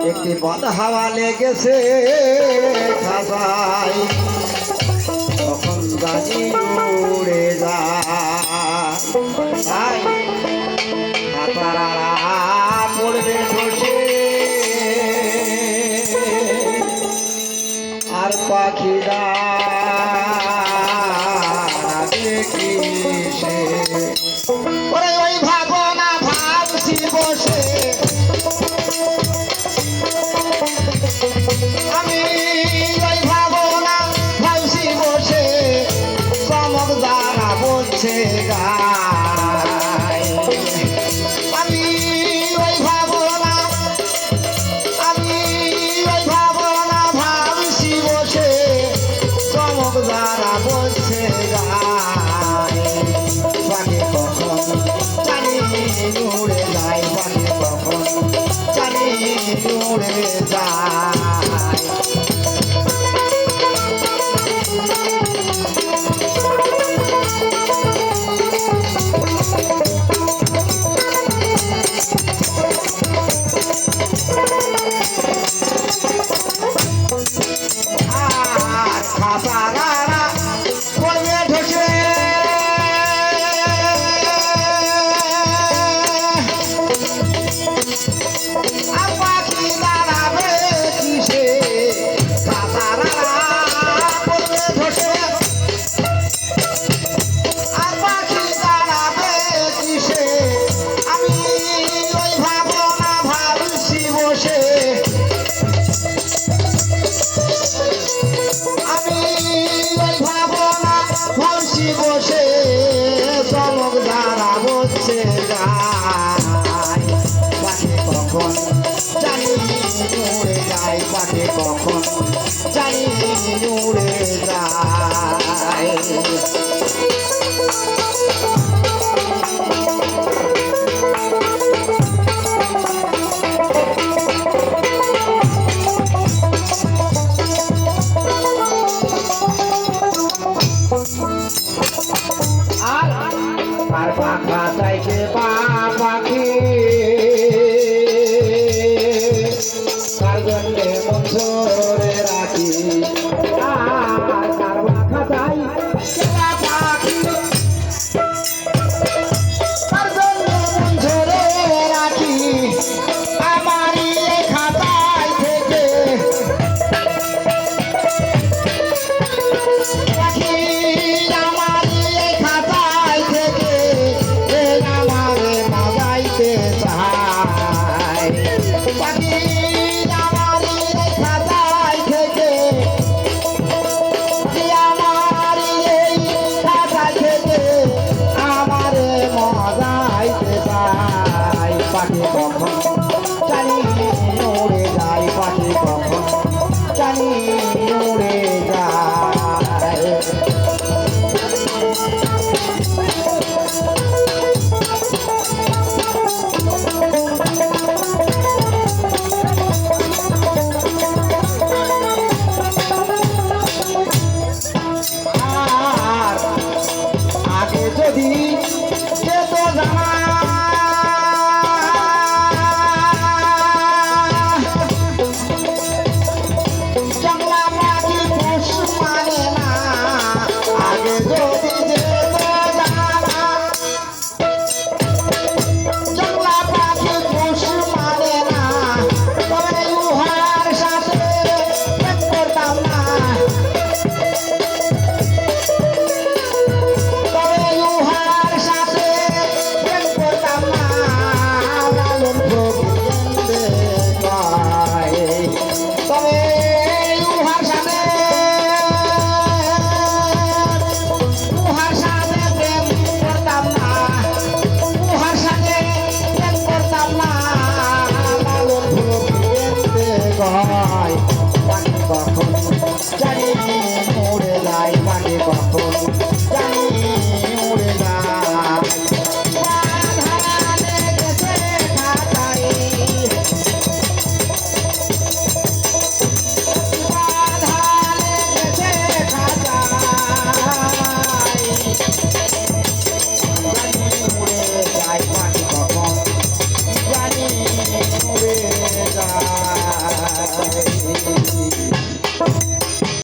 একটি বদ হাওয়া লেগেছে খাসাই, তখন জানি উড়ে যায় হাতারা পড়বে ধসে, আর পাখিরা দেখি সে ওরে ওই ভাবনা ভাবছি বসে, আমি ওই ভাবনা ভাবছি বসে, চমক দ্বারা বলছে গায়, আমি ওই ভাবনা ভাবছি বসে, চমক দ্বারা বলছে গায়, পাখি কখন জানি উড়ে যায়, পাখি কখন জানি উড়ে যায়। আর খাসারা পড়বে ধসে, আর পাখি দাঁড়াবে কিসে, খাসারা পড়বে ধসে, আর পাখি দাঁড়াবে কিসে, আমি ওই ভাবনা ভাবছি বসে, আমি ওই ভাবনা ভাবছি বসে, চমক দ্বারা বসছে যায়, পাখি কখন জানি উড়ে যায়, পাখি কখন জানি উড়ে যায়। আর পাখা চাইছে পাখি, তার জন্যে মন ধরে রাখি, আর তার পাখা চাই পাখি, তার জন্যে মন ধরে রাখি, আমারই খাতায় থেকে রাখি, আমারই খাতায় থেকে আমারে মজাইতে চায়, পাখি আমারই খাতায় থেকে, আমারই খাতায় থেকে আমারে মজাইতে চায়, পাখি কখন জানি উড়ে যায়, পাখি কখন জানি উড়ে যায়। আর আগে যদি যেত জানা, জংলা পাখি পোষ মানে না, আগে যদি যেত জানা, জংলা পাখি পোষ মানে না, তবে উহার সাথে প্রেম করতাম না, তবে উহার সাথে প্রেম করতাম না, লালন ভোগিতে গায়, তবে উহার সাথে প্রেম করতাম না, উহার সাথে প্রেম করতাম না, লালন ভোগিতে গায়, পাখি কখন জানি উড়ে যায়, পাখি কখন জানি উড়ে যায়। বাঁধা লেগেছে খাতায়, বাঁধা লেগেছে খাতায়, জানি উড়ে যায়, পাখি কখন জানি উড়ে যায়। রে